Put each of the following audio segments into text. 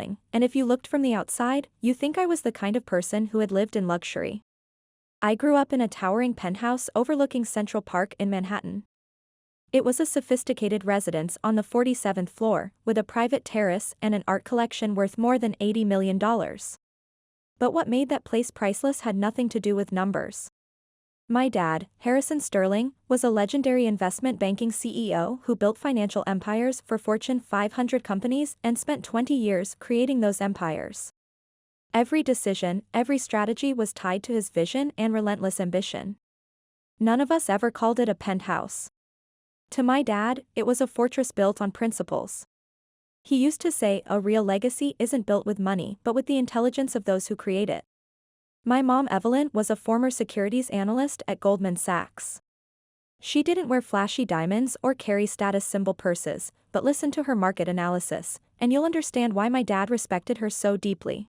sterling, and if you looked from the outside, you think I was the kind of person who had lived in luxury. I grew up in a towering penthouse overlooking Central Park in Manhattan. It was a sophisticated residence on the 47th floor, with a private terrace and an art collection worth more than $80 million. But what made that place priceless had nothing to do with numbers. My dad, Harrison Sterling, was a legendary investment banking CEO who built financial empires for Fortune 500 companies and spent 20 years creating those empires. Every decision, every strategy was tied to his vision and relentless ambition. None of us ever called it a penthouse. To my dad, it was a fortress built on principles. He used to say, a real legacy isn't built with money but with the intelligence of those who create it. My mom Evelyn was a former securities analyst at Goldman Sachs. She didn't wear flashy diamonds or carry status symbol purses, but listened to her market analysis, and you'll understand why my dad respected her so deeply.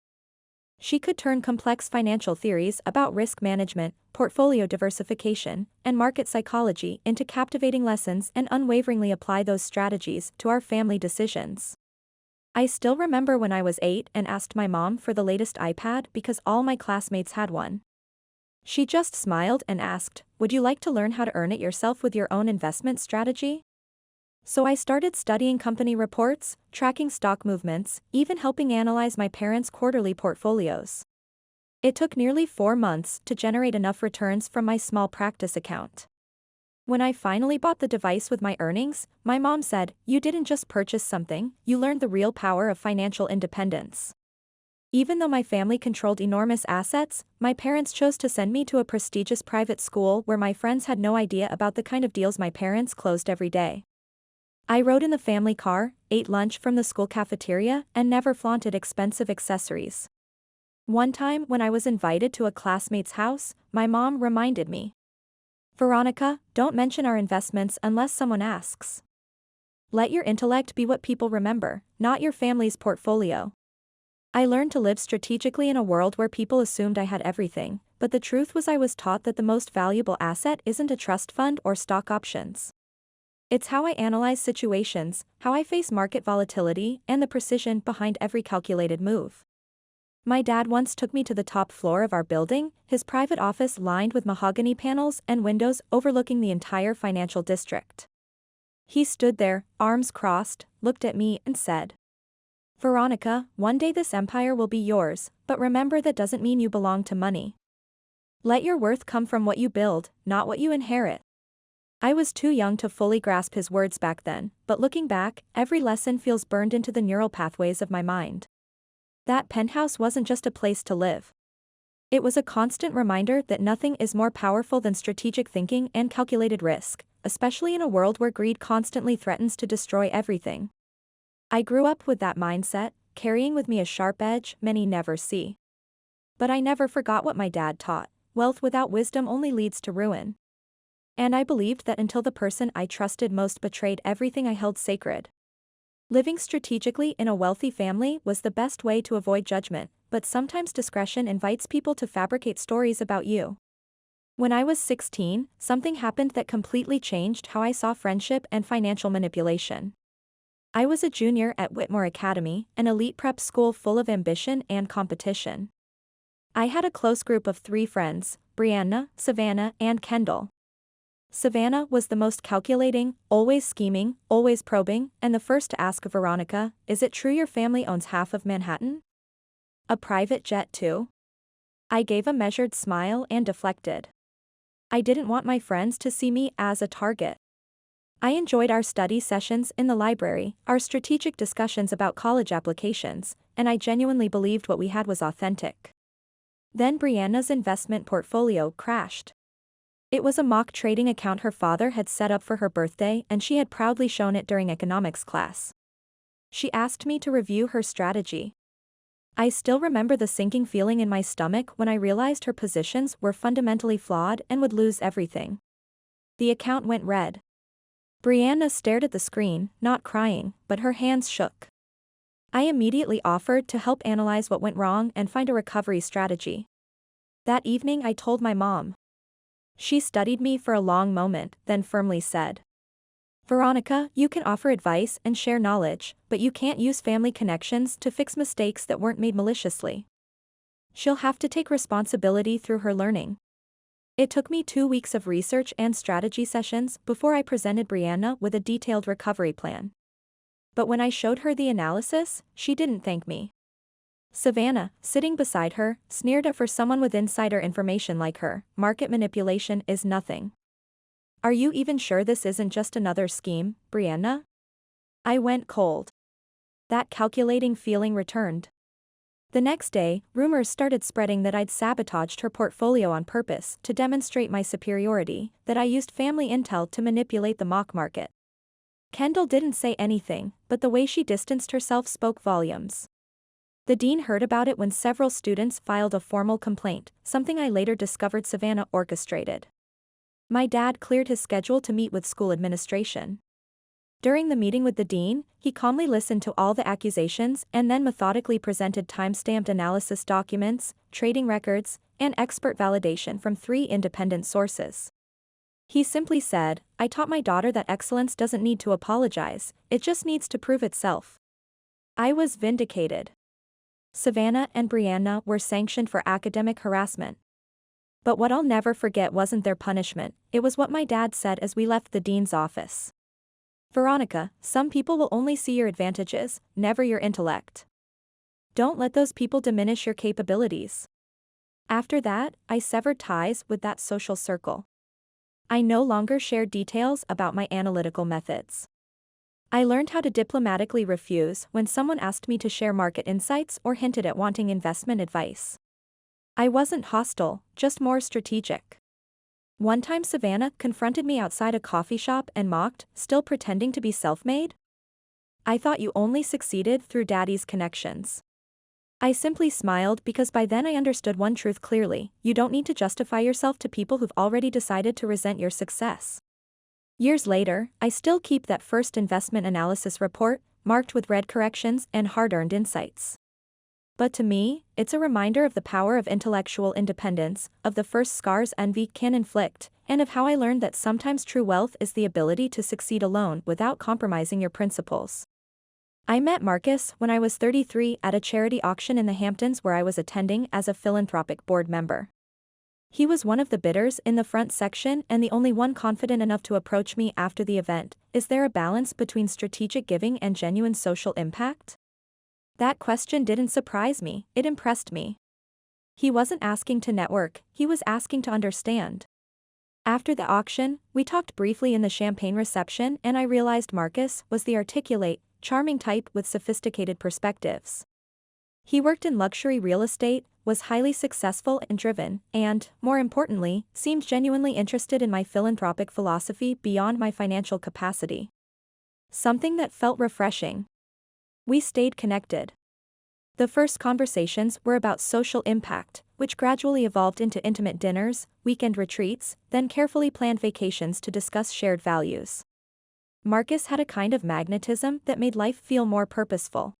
She could turn complex financial theories about risk management, portfolio diversification, and market psychology into captivating lessons and unwaveringly apply those strategies to our family decisions. I still remember when I was 8 and asked my mom for the latest iPad because all my classmates had one. She just smiled and asked, "Would you like to learn how to earn it yourself with your own investment strategy?" So I started studying company reports, tracking stock movements, even helping analyze my parents' quarterly portfolios. It took nearly 4 months to generate enough returns from my small practice account. When I finally bought the device with my earnings, my mom said, "You didn't just purchase something, you learned the real power of financial independence." Even though my family controlled enormous assets, my parents chose to send me to a prestigious private school where my friends had no idea about the kind of deals my parents closed every day. I rode in the family car, ate lunch from the school cafeteria, and never flaunted expensive accessories. One time when I was invited to a classmate's house, my mom reminded me, "Veronica, don't mention our investments unless someone asks. Let your intellect be what people remember, not your family's portfolio." I learned to live strategically in a world where people assumed I had everything, but the truth was I was taught that the most valuable asset isn't a trust fund or stock options. It's how I analyze situations, how I face market volatility, and the precision behind every calculated move. My dad once took me to the top floor of our building, his private office lined with mahogany panels and windows overlooking the entire financial district. He stood there, arms crossed, looked at me and said, "Veronica, one day this empire will be yours, but remember that doesn't mean you belong to money. Let your worth come from what you build, not what you inherit." I was too young to fully grasp his words back then, but looking back, every lesson feels burned into the neural pathways of my mind. That penthouse wasn't just a place to live. It was a constant reminder that nothing is more powerful than strategic thinking and calculated risk, especially in a world where greed constantly threatens to destroy everything. I grew up with that mindset, carrying with me a sharp edge many never see. But I never forgot what my dad taught: wealth without wisdom only leads to ruin. And I believed that until the person I trusted most betrayed everything I held sacred. Living strategically in a wealthy family was the best way to avoid judgment, but sometimes discretion invites people to fabricate stories about you. When I was 16, something happened that completely changed how I saw friendship and financial manipulation. I was a junior at Whitmore Academy, an elite prep school full of ambition and competition. I had a close group of 3 friends, Brianna, Savannah, and Kendall. Savannah was the most calculating, always scheming, always probing, and the first to ask Veronica, "Is it true your family owns half of Manhattan? A private jet too?" I gave a measured smile and deflected. I didn't want my friends to see me as a target. I enjoyed our study sessions in the library, our strategic discussions about college applications, and I genuinely believed what we had was authentic. Then Brianna's investment portfolio crashed. It was a mock trading account her father had set up for her birthday, and she had proudly shown it during economics class. She asked me to review her strategy. I still remember the sinking feeling in my stomach when I realized her positions were fundamentally flawed and would lose everything. The account went red. Brianna stared at the screen, not crying, but her hands shook. I immediately offered to help analyze what went wrong and find a recovery strategy. That evening I told my mom. She studied me for a long moment, then firmly said, Veronica, you can offer advice and share knowledge, but you can't use family connections to fix mistakes that weren't made maliciously. She'll have to take responsibility through her learning. It took me 2 weeks of research and strategy sessions before I presented Brianna with a detailed recovery plan. But when I showed her the analysis, she didn't thank me. Savannah, sitting beside her, sneered at for someone with insider information like her, market manipulation is nothing. Are you even sure this isn't just another scheme, Brianna? I went cold. That calculating feeling returned. The next day, rumors started spreading that I'd sabotaged her portfolio on purpose to demonstrate my superiority, that I used family intel to manipulate the mock market. Kendall didn't say anything, but the way she distanced herself spoke volumes. The dean heard about it when several students filed a formal complaint, something I later discovered Savannah orchestrated. My dad cleared his schedule to meet with school administration. During the meeting with the dean, he calmly listened to all the accusations and then methodically presented time-stamped analysis documents, trading records, and expert validation from 3 independent sources. He simply said, "I taught my daughter that excellence doesn't need to apologize, it just needs to prove itself." I was vindicated. Savannah and Brianna were sanctioned for academic harassment. But what I'll never forget wasn't their punishment, it was what my dad said as we left the dean's office. "Veronica, some people will only see your advantages, never your intellect. Don't let those people diminish your capabilities." After that, I severed ties with that social circle. I no longer shared details about my analytical methods. I learned how to diplomatically refuse when someone asked me to share market insights or hinted at wanting investment advice. I wasn't hostile, just more strategic. One time Savannah confronted me outside a coffee shop and mocked, "Still pretending to be self-made? I thought you only succeeded through daddy's connections." I simply smiled because by then I understood one truth clearly: you don't need to justify yourself to people who've already decided to resent your success. Years later, I still keep that first investment analysis report, marked with red corrections and hard-earned insights. But to me, it's a reminder of the power of intellectual independence, of the first scars envy can inflict, and of how I learned that sometimes true wealth is the ability to succeed alone without compromising your principles. I met Marcus when I was 33 at a charity auction in the Hamptons where I was attending as a philanthropic board member. He was one of the bidders in the front section and the only one confident enough to approach me after the event. "Is there a balance between strategic giving and genuine social impact?" That question didn't surprise me, it impressed me. He wasn't asking to network, he was asking to understand. After the auction, we talked briefly in the champagne reception and I realized Marcus was the articulate, charming type with sophisticated perspectives. He worked in luxury real estate, was highly successful and driven, and, more importantly, seemed genuinely interested in my philanthropic philosophy beyond my financial capacity. Something that felt refreshing. We stayed connected. The first conversations were about social impact, which gradually evolved into intimate dinners, weekend retreats, then carefully planned vacations to discuss shared values. Marcus had a kind of magnetism that made life feel more purposeful.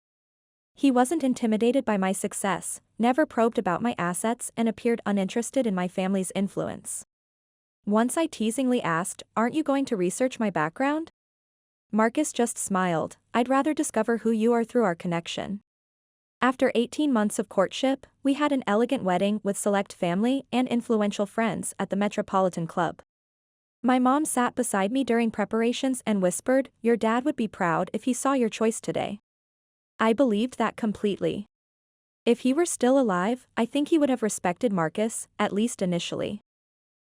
He wasn't intimidated by my success, never probed about my assets, and appeared uninterested in my family's influence. Once I teasingly asked, "Aren't you going to research my background?" Marcus just smiled, "I'd rather discover who you are through our connection." After 18 months of courtship, we had an elegant wedding with select family and influential friends at the Metropolitan Club. My mom sat beside me during preparations and whispered, "Your dad would be proud if he saw your choice today." I believed that completely. If he were still alive, I think he would have respected Marcus, at least initially.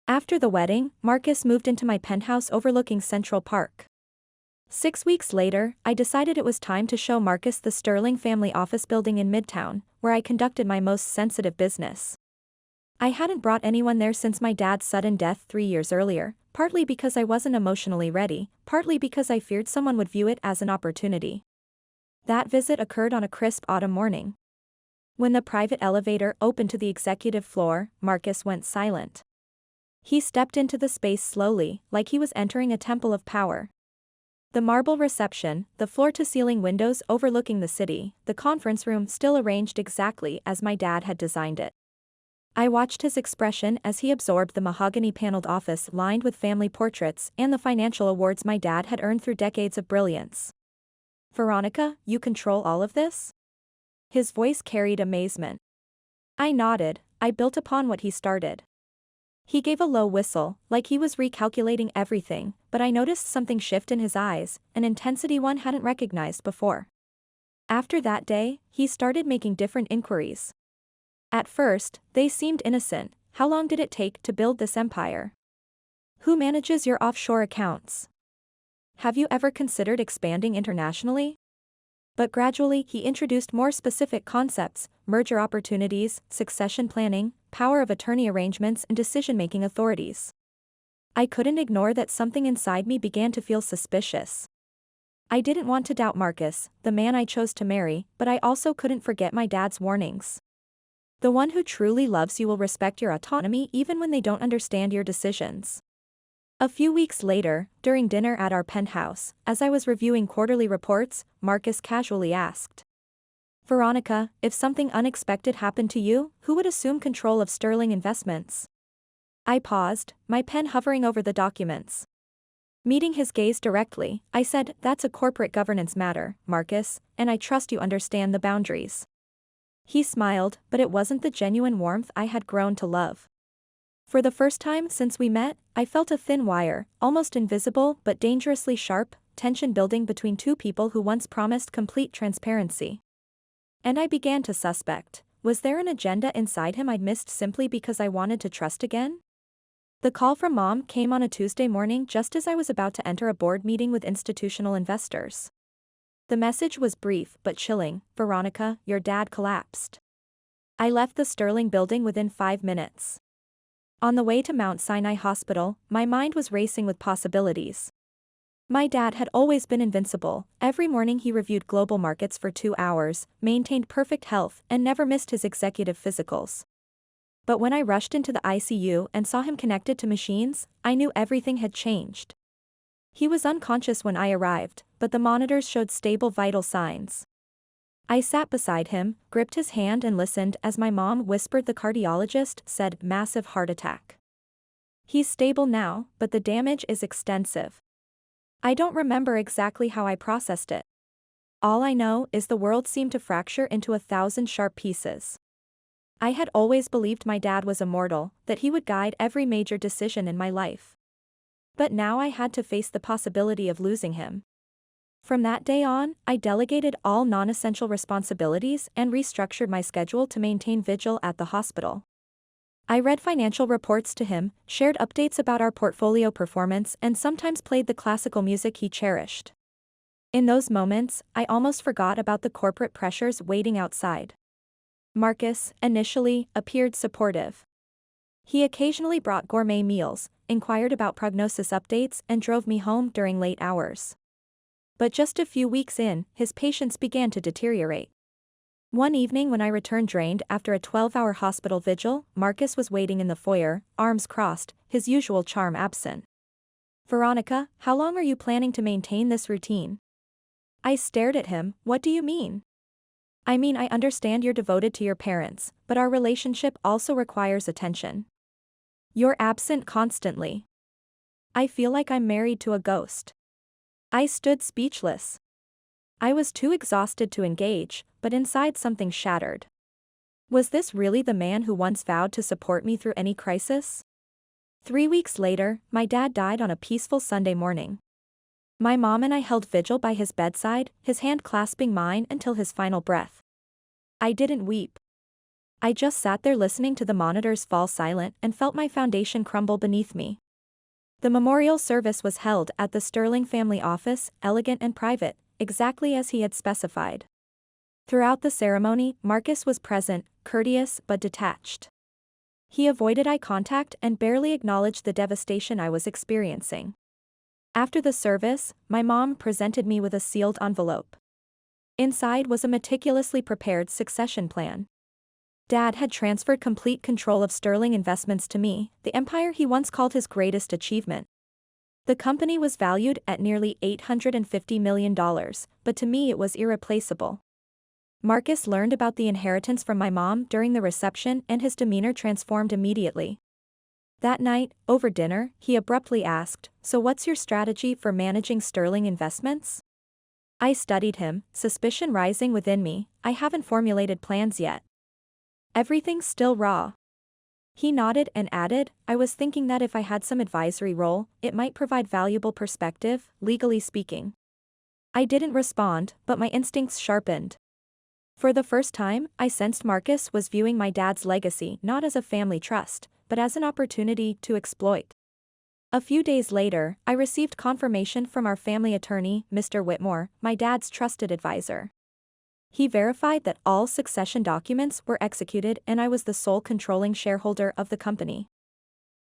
After the wedding, Marcus moved into my penthouse overlooking Central Park. 6 weeks later, I decided it was time to show Marcus the Sterling family office building in Midtown, where I conducted my most sensitive business. I hadn't brought anyone there since my dad's sudden death 3 years earlier, partly because I wasn't emotionally ready, partly because I feared someone would view it as an opportunity. That visit occurred on a crisp autumn morning. When the private elevator opened to the executive floor, Marcus went silent. He stepped into the space slowly, like he was entering a temple of power. The marble reception, the floor-to-ceiling windows overlooking the city, the conference room still arranged exactly as my dad had designed it. I watched his expression as he absorbed the mahogany-paneled office lined with family portraits and the financial awards my dad had earned through decades of brilliance. "Veronica, you control all of this?" His voice carried amazement. I nodded. I built upon what he started. He gave a low whistle, like he was recalculating everything, but I noticed something shift in his eyes, an intensity one hadn't recognized before. After that day, he started making different inquiries. At first, they seemed innocent. How long did it take to build this empire? Who manages your offshore accounts? Have you ever considered expanding internationally? But gradually he introduced more specific concepts: merger opportunities, succession planning, power of attorney arrangements, and decision-making authorities. I couldn't ignore that something inside me began to feel suspicious. I didn't want to doubt Marcus, the man I chose to marry, but I also couldn't forget my dad's warnings. The one who truly loves you will respect your autonomy even when they don't understand your decisions. A few weeks later, during dinner at our penthouse, as I was reviewing quarterly reports, Marcus casually asked, "Veronica, if something unexpected happened to you, who would assume control of Sterling Investments?" I paused, my pen hovering over the documents. Meeting his gaze directly, I said, "That's a corporate governance matter, Marcus, and I trust you understand the boundaries." He smiled, but it wasn't the genuine warmth I had grown to love. For the first time since we met, I felt a thin wire, almost invisible but dangerously sharp, tension building between two people who once promised complete transparency. And I began to suspect, was there an agenda inside him I'd missed simply because I wanted to trust again? The call from Mom came on a Tuesday morning just as I was about to enter a board meeting with institutional investors. The message was brief but chilling: "Veronica, your dad collapsed." I left the Sterling building within 5 minutes. On the way to Mount Sinai Hospital, my mind was racing with possibilities. My dad had always been invincible. Every morning he reviewed global markets for 2 hours, maintained perfect health, and never missed his executive physicals. But when I rushed into the ICU and saw him connected to machines, I knew everything had changed. He was unconscious when I arrived, but the monitors showed stable vital signs. I sat beside him, gripped his hand and listened as my mom whispered the cardiologist said massive heart attack. "He's stable now, but the damage is extensive." I don't remember exactly how I processed it. All I know is the world seemed to fracture into 1,000 sharp pieces. I had always believed my dad was immortal, that he would guide every major decision in my life. But now I had to face the possibility of losing him. From that day on, I delegated all non-essential responsibilities and restructured my schedule to maintain vigil at the hospital. I read financial reports to him, shared updates about our portfolio performance, and sometimes played the classical music he cherished. In those moments, I almost forgot about the corporate pressures waiting outside. Marcus, initially, appeared supportive. He occasionally brought gourmet meals, inquired about prognosis updates, and drove me home during late hours. But just a few weeks in, his patience began to deteriorate. One evening when I returned drained after a 12-hour hospital vigil, Marcus was waiting in the foyer, arms crossed, his usual charm absent. "Veronica, how long are you planning to maintain this routine?" I stared at him. "What do you mean?" "I mean, I understand you're devoted to your parents, but our relationship also requires attention. You're absent constantly. I feel like I'm married to a ghost." I stood speechless. I was too exhausted to engage, but inside something shattered. Was this really the man who once vowed to support me through any crisis? 3 weeks later, my dad died on a peaceful Sunday morning. My mom and I held vigil by his bedside, his hand clasping mine until his final breath. I didn't weep. I just sat there listening to the monitors fall silent and felt my foundation crumble beneath me. The memorial service was held at the Sterling family office, elegant and private, exactly as he had specified. Throughout the ceremony, Marcus was present, courteous but detached. He avoided eye contact and barely acknowledged the devastation I was experiencing. After the service, my mom presented me with a sealed envelope. Inside was a meticulously prepared succession plan. Dad had transferred complete control of Sterling Investments to me, the empire he once called his greatest achievement. The company was valued at nearly $850 million, but to me it was irreplaceable. Marcus learned about the inheritance from my mom during the reception and his demeanor transformed immediately. That night, over dinner, he abruptly asked, "So what's your strategy for managing sterling investments?" I studied him, suspicion rising within me. "I haven't formulated plans yet. Everything's still raw." He nodded and added, "I was thinking that if I had some advisory role, it might provide valuable perspective, legally speaking." I didn't respond, but my instincts sharpened. For the first time, I sensed Marcus was viewing my dad's legacy not as a family trust, but as an opportunity to exploit. A few days later, I received confirmation from our family attorney, Mr. Whitmore, my dad's trusted advisor. He verified that all succession documents were executed and I was the sole controlling shareholder of the company.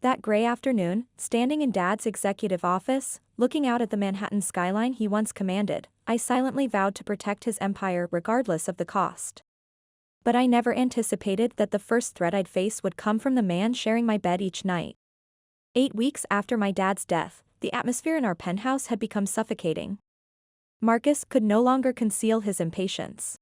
That gray afternoon, standing in Dad's executive office, looking out at the Manhattan skyline he once commanded, I silently vowed to protect his empire regardless of the cost. But I never anticipated that the first threat I'd face would come from the man sharing my bed each night. 8 weeks after my dad's death, the atmosphere in our penthouse had become suffocating. Marcus could no longer conceal his impatience.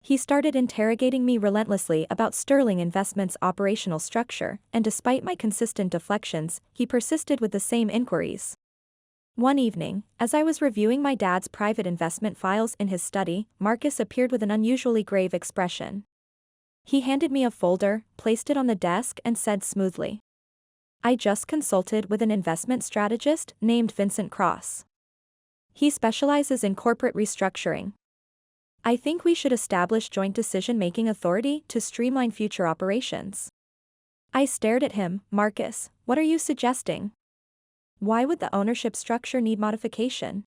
He started interrogating me relentlessly about Sterling Investments' operational structure, and despite my consistent deflections, he persisted with the same inquiries. One evening, as I was reviewing my dad's private investment files in his study, Marcus appeared with an unusually grave expression. He handed me a folder, placed it on the desk and said smoothly, "I just consulted with an investment strategist named Vincent Cross. He specializes in corporate restructuring. I think we should establish joint decision-making authority to streamline future operations." I stared at him. "Marcus, what are you suggesting? Why would the ownership structure need modification?"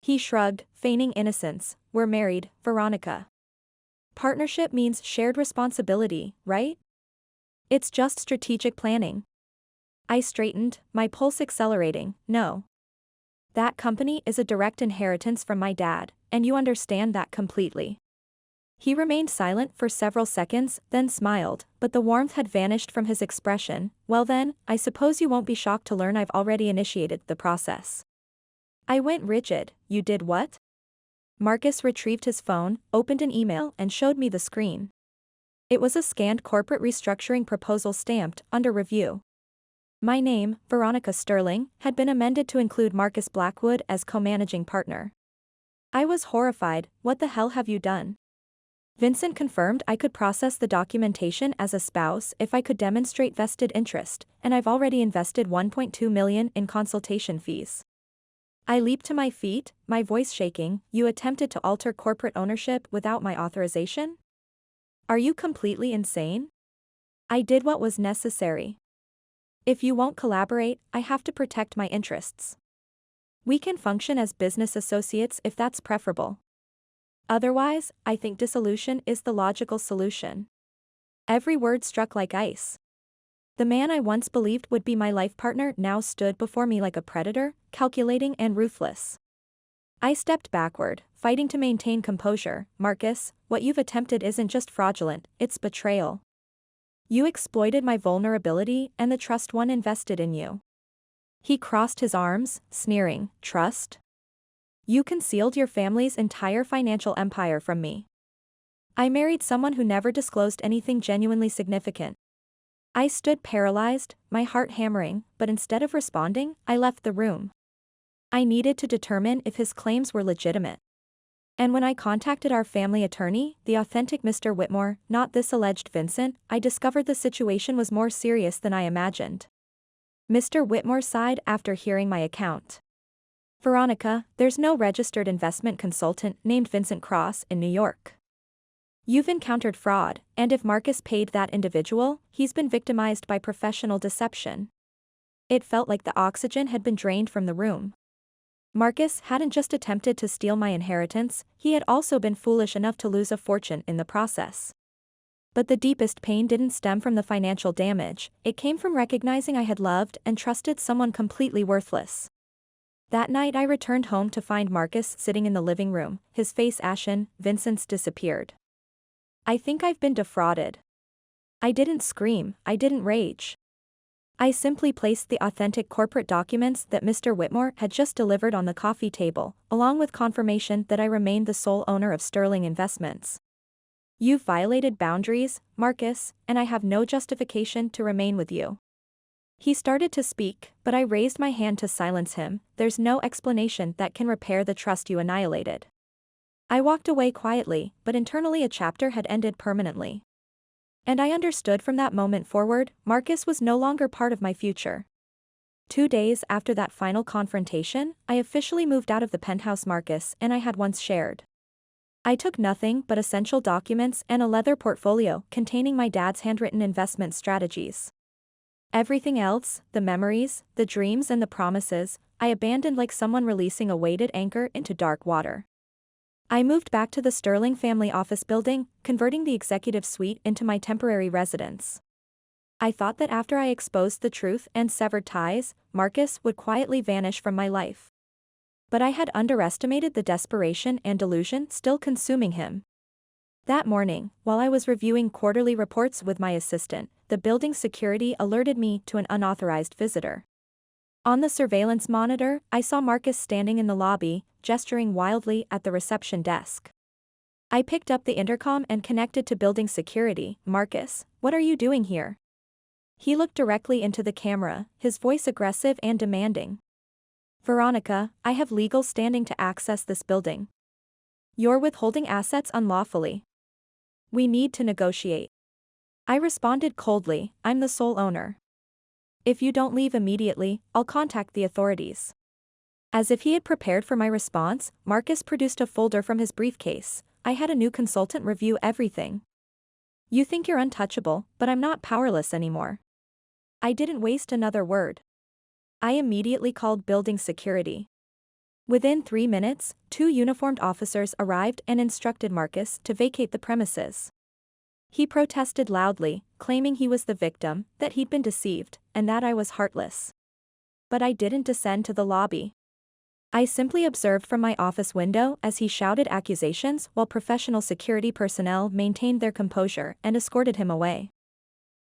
He shrugged, feigning innocence. "We're married, Veronica. Partnership means shared responsibility, right? It's just strategic planning." I straightened, my pulse accelerating. "No. That company is a direct inheritance from my dad, and you understand that completely." He remained silent for several seconds, then smiled, but the warmth had vanished from his expression. "Well then, I suppose you won't be shocked to learn I've already initiated the process." I went rigid. "You did what?" Marcus retrieved his phone, opened an email and showed me the screen. It was a scanned corporate restructuring proposal stamped, "Under review." My name, Veronica Sterling, had been amended to include Marcus Blackwood as co-managing partner. I was horrified. "What the hell have you done?" Vincent confirmed I could process the documentation as a spouse if I could demonstrate vested interest, and I've already invested $1.2 million in consultation fees. I leaped to my feet, my voice shaking. "You attempted to alter corporate ownership without my authorization? Are you completely insane?" "I did what was necessary. If you won't collaborate, I have to protect my interests. We can function as business associates if that's preferable. Otherwise, I think dissolution is the logical solution." Every word struck like ice. The man I once believed would be my life partner now stood before me like a predator, calculating and ruthless. I stepped backward, fighting to maintain composure. "Marcus, what you've attempted isn't just fraudulent, it's betrayal. You exploited my vulnerability and the trust one invested in you." He crossed his arms, sneering. "Trust? You concealed your family's entire financial empire from me. I married someone who never disclosed anything genuinely significant." I stood paralyzed, my heart hammering, but instead of responding, I left the room. I needed to determine if his claims were legitimate. And when I contacted our family attorney, the authentic Mr. Whitmore, not this alleged Vincent, I discovered the situation was more serious than I imagined. Mr. Whitmore sighed after hearing my account. "Veronica, there's no registered investment consultant named Vincent Cross in New York. You've encountered fraud, and if Marcus paid that individual, he's been victimized by professional deception." It felt like the oxygen had been drained from the room. Marcus hadn't just attempted to steal my inheritance, he had also been foolish enough to lose a fortune in the process. But the deepest pain didn't stem from the financial damage, it came from recognizing I had loved and trusted someone completely worthless. That night I returned home to find Marcus sitting in the living room, his face ashen. "Vincent's disappeared. I think I've been defrauded." I didn't scream, I didn't rage. I simply placed the authentic corporate documents that Mr. Whitmore had just delivered on the coffee table, along with confirmation that I remained the sole owner of Sterling Investments. You've violated boundaries, Marcus, and I have no justification to remain with you. He started to speak, but I raised my hand to silence him. There's no explanation that can repair the trust you annihilated. I walked away quietly, but internally a chapter had ended permanently. And I understood from that moment forward, Marcus was no longer part of my future. 2 days after that final confrontation, I officially moved out of the penthouse Marcus and I had once shared. I took nothing but essential documents and a leather portfolio containing my dad's handwritten investment strategies. Everything else, the memories, the dreams and the promises, I abandoned like someone releasing a weighted anchor into dark water. I moved back to the Sterling family office building, converting the executive suite into my temporary residence. I thought that after I exposed the truth and severed ties, Marcus would quietly vanish from my life. But I had underestimated the desperation and delusion still consuming him. That morning, while I was reviewing quarterly reports with my assistant, the building security alerted me to an unauthorized visitor. On the surveillance monitor, I saw Marcus standing in the lobby, gesturing wildly at the reception desk. I picked up the intercom and connected to building security. Marcus, what are you doing here? He looked directly into the camera, his voice aggressive and demanding. Veronica, I have legal standing to access this building. You're withholding assets unlawfully. We need to negotiate. I responded coldly, I'm the sole owner. If you don't leave immediately, I'll contact the authorities. As if he had prepared for my response, Marcus produced a folder from his briefcase. I had a new consultant review everything. You think you're untouchable, but I'm not powerless anymore. I didn't waste another word. I immediately called building security. Within 3 minutes, 2 uniformed officers arrived and instructed Marcus to vacate the premises. He protested loudly, claiming he was the victim, that he'd been deceived, and that I was heartless. But I didn't descend to the lobby. I simply observed from my office window as he shouted accusations while professional security personnel maintained their composure and escorted him away.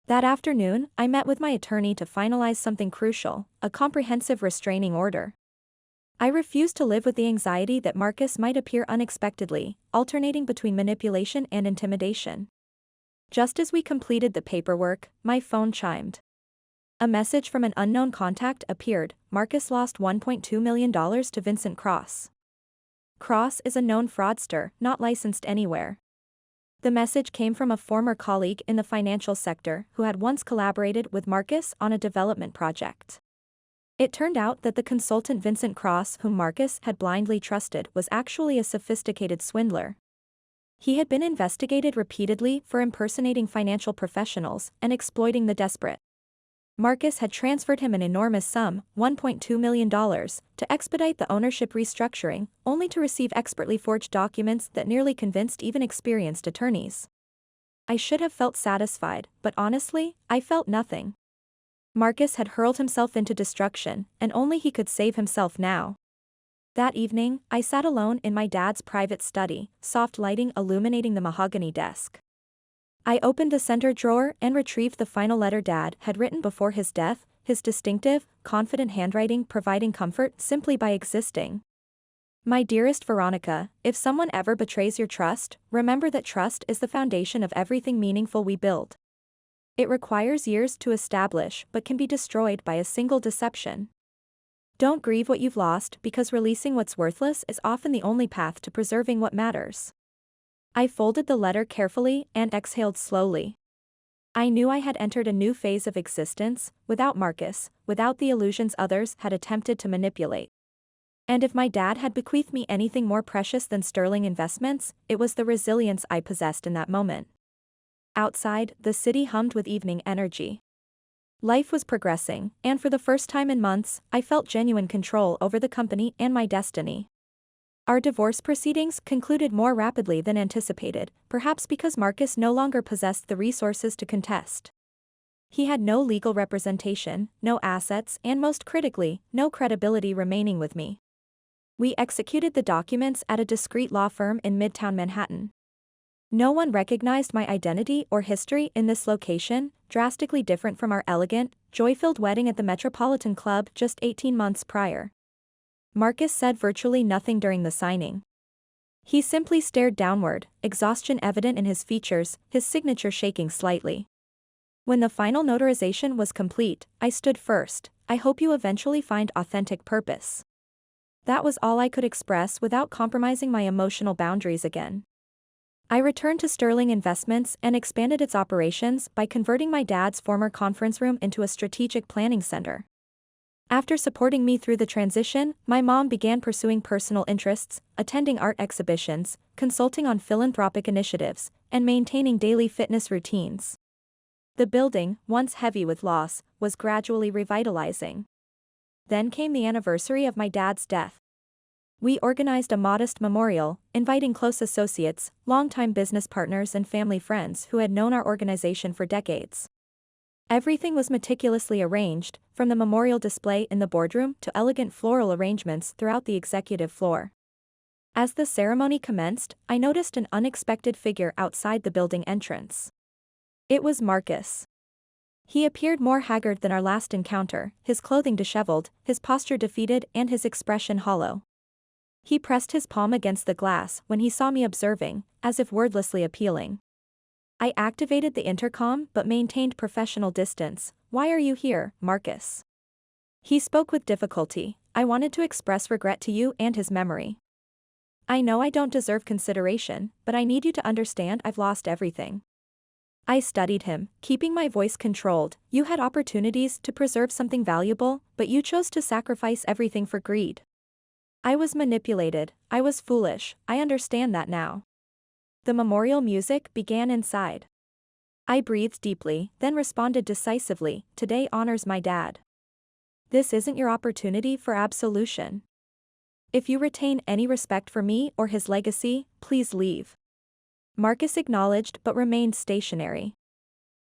That afternoon, I met with my attorney to finalize something crucial, a comprehensive restraining order. I refused to live with the anxiety that Marcus might appear unexpectedly, alternating between manipulation and intimidation. Just as we completed the paperwork, my phone chimed. A message from an unknown contact appeared. Marcus lost $1.2 million to Vincent Cross. Cross is a known fraudster, not licensed anywhere. The message came from a former colleague in the financial sector who had once collaborated with Marcus on a development project. It turned out that the consultant Vincent Cross, whom Marcus had blindly trusted, was actually a sophisticated swindler. He had been investigated repeatedly for impersonating financial professionals and exploiting the desperate. Marcus had transferred him an enormous sum, $1.2 million, to expedite the ownership restructuring, only to receive expertly forged documents that nearly convinced even experienced attorneys. I should have felt satisfied, but honestly, I felt nothing. Marcus had hurled himself into destruction, and only he could save himself now. That evening, I sat alone in my dad's private study, soft lighting illuminating the mahogany desk. I opened the center drawer and retrieved the final letter Dad had written before his death, his distinctive, confident handwriting providing comfort simply by existing. My dearest Veronica, if someone ever betrays your trust, remember that trust is the foundation of everything meaningful we build. It requires years to establish but can be destroyed by a single deception. Don't grieve what you've lost because releasing what's worthless is often the only path to preserving what matters. I folded the letter carefully and exhaled slowly. I knew I had entered a new phase of existence, without Marcus, without the illusions others had attempted to manipulate. And if my dad had bequeathed me anything more precious than sterling investments, it was the resilience I possessed in that moment. Outside, the city hummed with evening energy. Life was progressing, and for the first time in months, I felt genuine control over the company and my destiny. Our divorce proceedings concluded more rapidly than anticipated, perhaps because Marcus no longer possessed the resources to contest. He had no legal representation, no assets, and most critically, no credibility remaining with me. We executed the documents at a discreet law firm in Midtown Manhattan. No one recognized my identity or history in this location, drastically different from our elegant, joy-filled wedding at the Metropolitan Club just 18 months prior. Marcus said virtually nothing during the signing. He simply stared downward, exhaustion evident in his features, his signature shaking slightly. When the final notarization was complete, I stood first. I hope you eventually find authentic purpose. That was all I could express without compromising my emotional boundaries again. I returned to Sterling Investments and expanded its operations by converting my dad's former conference room into a strategic planning center. After supporting me through the transition, my mom began pursuing personal interests, attending art exhibitions, consulting on philanthropic initiatives, and maintaining daily fitness routines. The building, once heavy with loss, was gradually revitalizing. Then came the anniversary of my dad's death. We organized a modest memorial, inviting close associates, longtime business partners and family friends who had known our organization for decades. Everything was meticulously arranged, from the memorial display in the boardroom to elegant floral arrangements throughout the executive floor. As the ceremony commenced, I noticed an unexpected figure outside the building entrance. It was Marcus. He appeared more haggard than our last encounter, his clothing disheveled, his posture defeated, and his expression hollow. He pressed his palm against the glass when he saw me observing, as if wordlessly appealing. I activated the intercom but maintained professional distance. "Why are you here, Marcus?" He spoke with difficulty. "I wanted to express regret to you and his memory. I know I don't deserve consideration, but I need you to understand I've lost everything." I studied him, keeping my voice controlled. "You had opportunities to preserve something valuable, but you chose to sacrifice everything for greed. I was manipulated, I was foolish, I understand that now." The memorial music began inside. I breathed deeply, then responded decisively. "Today honors my dad. This isn't your opportunity for absolution. If you retain any respect for me or his legacy, please leave." Marcus acknowledged but remained stationary.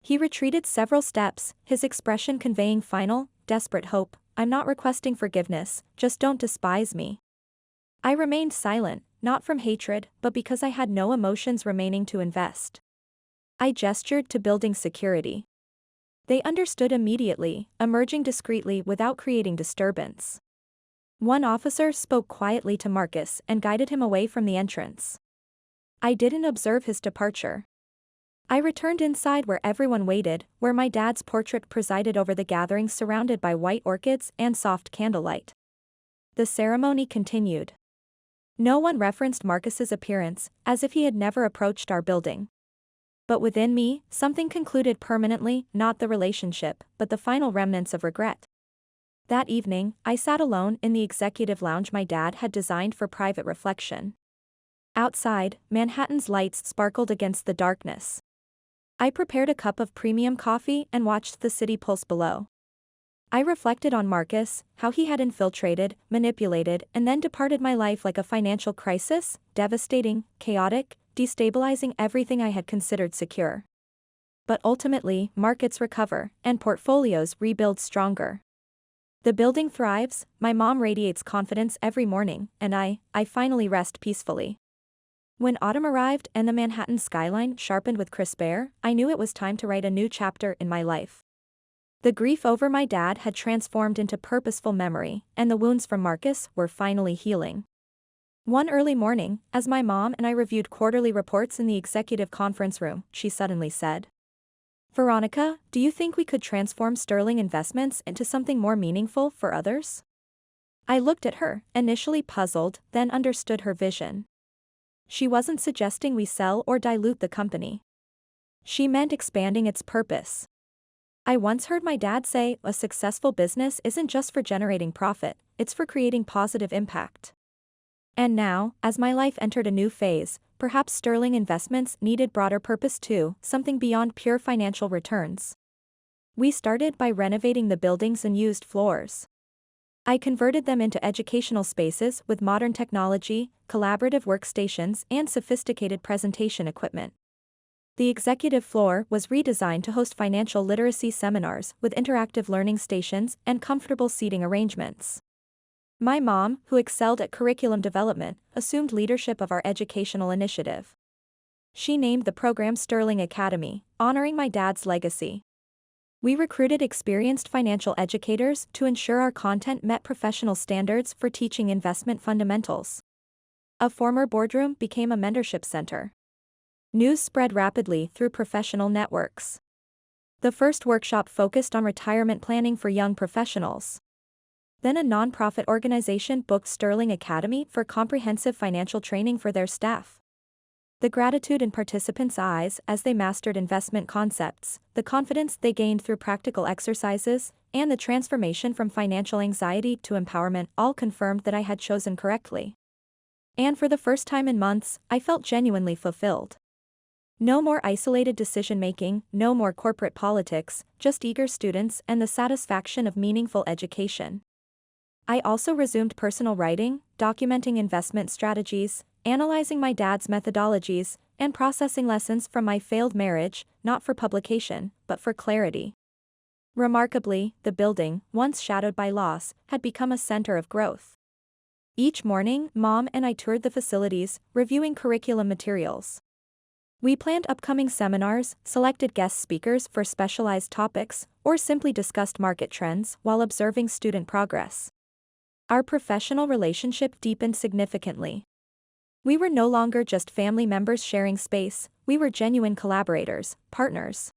He retreated several steps, his expression conveying final, desperate hope. "I'm not requesting forgiveness, just don't despise me." I remained silent, not from hatred, but because I had no emotions remaining to invest. I gestured to building security. They understood immediately, emerging discreetly without creating disturbance. One officer spoke quietly to Marcus and guided him away from the entrance. I didn't observe his departure. I returned inside where everyone waited, where my dad's portrait presided over the gathering surrounded by white orchids and soft candlelight. The ceremony continued. No one referenced Marcus's appearance, as if he had never approached our building. But within me, something concluded permanently, not the relationship, but the final remnants of regret. That evening, I sat alone in the executive lounge my dad had designed for private reflection. Outside, Manhattan's lights sparkled against the darkness. I prepared a cup of premium coffee and watched the city pulse below. I reflected on Marcus, how he had infiltrated, manipulated, and then departed my life like a financial crisis, devastating, chaotic, destabilizing everything I had considered secure. But ultimately, markets recover, and portfolios rebuild stronger. The building thrives, my mom radiates confidence every morning, and I finally rest peacefully. When autumn arrived and the Manhattan skyline sharpened with crisp air, I knew it was time to write a new chapter in my life. The grief over my dad had transformed into purposeful memory, and the wounds from Marcus were finally healing. One early morning, as my mom and I reviewed quarterly reports in the executive conference room, she suddenly said, "Veronica, do you think we could transform Sterling Investments into something more meaningful for others?" I looked at her, initially puzzled, then understood her vision. She wasn't suggesting we sell or dilute the company. She meant expanding its purpose. I once heard my dad say, "A successful business isn't just for generating profit, it's for creating positive impact." And now, as my life entered a new phase, perhaps Sterling Investments needed broader purpose too, something beyond pure financial returns. We started by renovating the buildings and used floors. I converted them into educational spaces with modern technology, collaborative workstations, and sophisticated presentation equipment. The executive floor was redesigned to host financial literacy seminars with interactive learning stations and comfortable seating arrangements. My mom, who excelled at curriculum development, assumed leadership of our educational initiative. She named the program Sterling Academy, honoring my dad's legacy. We recruited experienced financial educators to ensure our content met professional standards for teaching investment fundamentals. A former boardroom became a mentorship center. News spread rapidly through professional networks. The first workshop focused on retirement planning for young professionals. Then a nonprofit organization booked Sterling Academy for comprehensive financial training for their staff. The gratitude in participants' eyes as they mastered investment concepts, the confidence they gained through practical exercises, and the transformation from financial anxiety to empowerment all confirmed that I had chosen correctly. And for the first time in months, I felt genuinely fulfilled. No more isolated decision-making, no more corporate politics, just eager students and the satisfaction of meaningful education. I also resumed personal writing, documenting investment strategies, analyzing my dad's methodologies, and processing lessons from my failed marriage, not for publication, but for clarity. Remarkably, the building, once shadowed by loss, had become a center of growth. Each morning, Mom and I toured the facilities, reviewing curriculum materials. We planned upcoming seminars, selected guest speakers for specialized topics, or simply discussed market trends while observing student progress. Our professional relationship deepened significantly. We were no longer just family members sharing space, we were genuine collaborators, partners.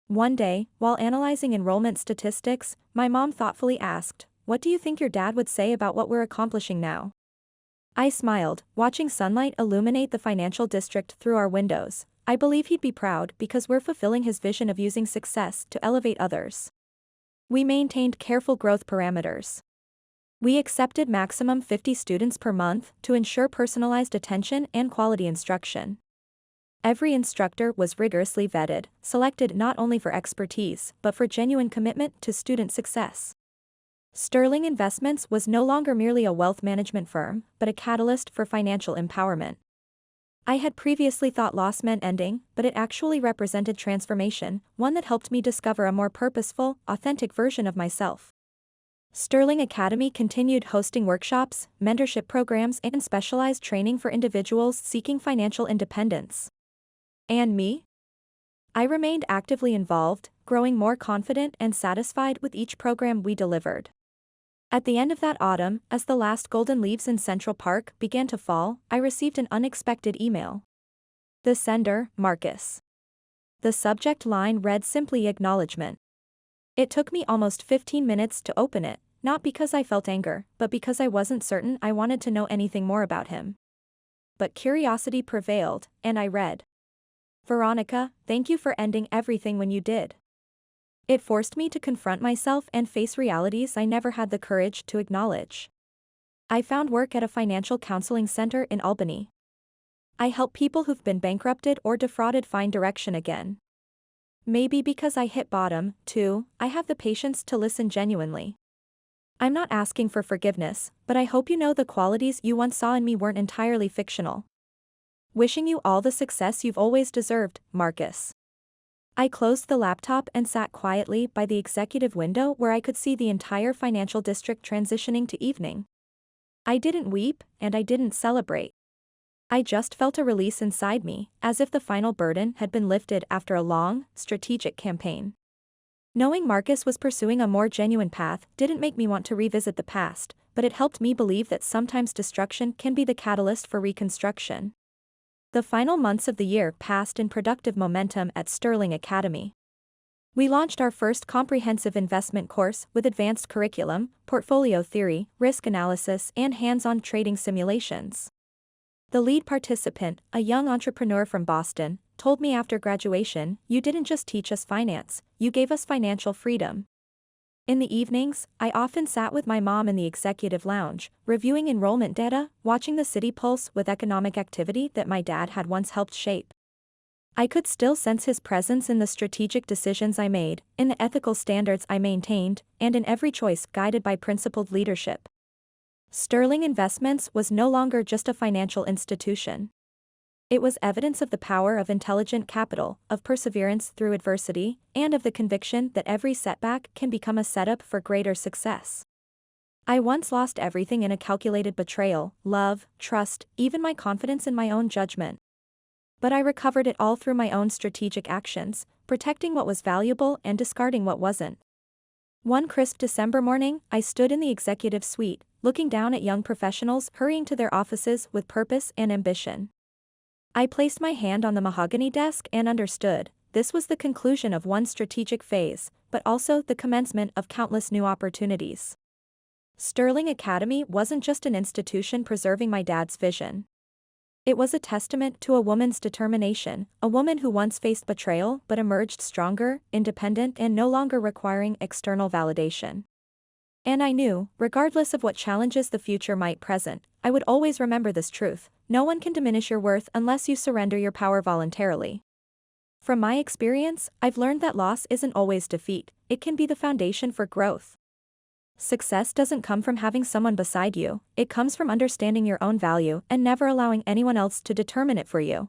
One day, while analyzing enrollment statistics, my mom thoughtfully asked, "What do you think your dad would say about what we're accomplishing now?" I smiled, watching sunlight illuminate the financial district through our windows. I believe he'd be proud because we're fulfilling his vision of using success to elevate others. We maintained careful growth parameters. We accepted maximum 50 students per month to ensure personalized attention and quality instruction. Every instructor was rigorously vetted, selected not only for expertise but for genuine commitment to student success. Sterling Investments was no longer merely a wealth management firm, but a catalyst for financial empowerment. I had previously thought loss meant ending, but it actually represented transformation, one that helped me discover a more purposeful, authentic version of myself. Sterling Academy continued hosting workshops, mentorship programs, and specialized training for individuals seeking financial independence. And me? I remained actively involved, growing more confident and satisfied with each program we delivered. At the end of that autumn, as the last golden leaves in Central Park began to fall, I received an unexpected email. The sender, Marcus. The subject line read simply acknowledgement. It took me almost 15 minutes to open it, not because I felt anger, but because I wasn't certain I wanted to know anything more about him. But curiosity prevailed, and I read. "Veronica, thank you for ending everything when you did." It forced me to confront myself and face realities I never had the courage to acknowledge. I found work at a financial counseling center in Albany. I help people who've been bankrupted or defrauded find direction again. Maybe because I hit bottom, too, I have the patience to listen genuinely. I'm not asking for forgiveness, but I hope you know the qualities you once saw in me weren't entirely fictional. Wishing you all the success you've always deserved, Marcus. I closed the laptop and sat quietly by the executive window where I could see the entire financial district transitioning to evening. I didn't weep, and I didn't celebrate. I just felt a release inside me, as if the final burden had been lifted after a long, strategic campaign. Knowing Marcus was pursuing a more genuine path didn't make me want to revisit the past, but it helped me believe that sometimes destruction can be the catalyst for reconstruction. The final months of the year passed in productive momentum at Sterling Academy. We launched our first comprehensive investment course with advanced curriculum, portfolio theory, risk analysis, and hands-on trading simulations. The lead participant, a young entrepreneur from Boston, told me after graduation, "You didn't just teach us finance, you gave us financial freedom." In the evenings, I often sat with my mom in the executive lounge, reviewing enrollment data, watching the city pulse with economic activity that my dad had once helped shape. I could still sense his presence in the strategic decisions I made, in the ethical standards I maintained, and in every choice guided by principled leadership. Sterling Investments was no longer just a financial institution. It was evidence of the power of intelligent capital, of perseverance through adversity, and of the conviction that every setback can become a setup for greater success. I once lost everything in a calculated betrayal, love, trust, even my confidence in my own judgment. But I recovered it all through my own strategic actions, protecting what was valuable and discarding what wasn't. One crisp December morning, I stood in the executive suite, looking down at young professionals hurrying to their offices with purpose and ambition. I placed my hand on the mahogany desk and understood, this was the conclusion of one strategic phase, but also the commencement of countless new opportunities. Sterling Academy wasn't just an institution preserving my dad's vision. It was a testament to a woman's determination, a woman who once faced betrayal but emerged stronger, independent, and no longer requiring external validation. And I knew, regardless of what challenges the future might present, I would always remember this truth: no one can diminish your worth unless you surrender your power voluntarily. From my experience, I've learned that loss isn't always defeat, it can be the foundation for growth. Success doesn't come from having someone beside you, it comes from understanding your own value and never allowing anyone else to determine it for you.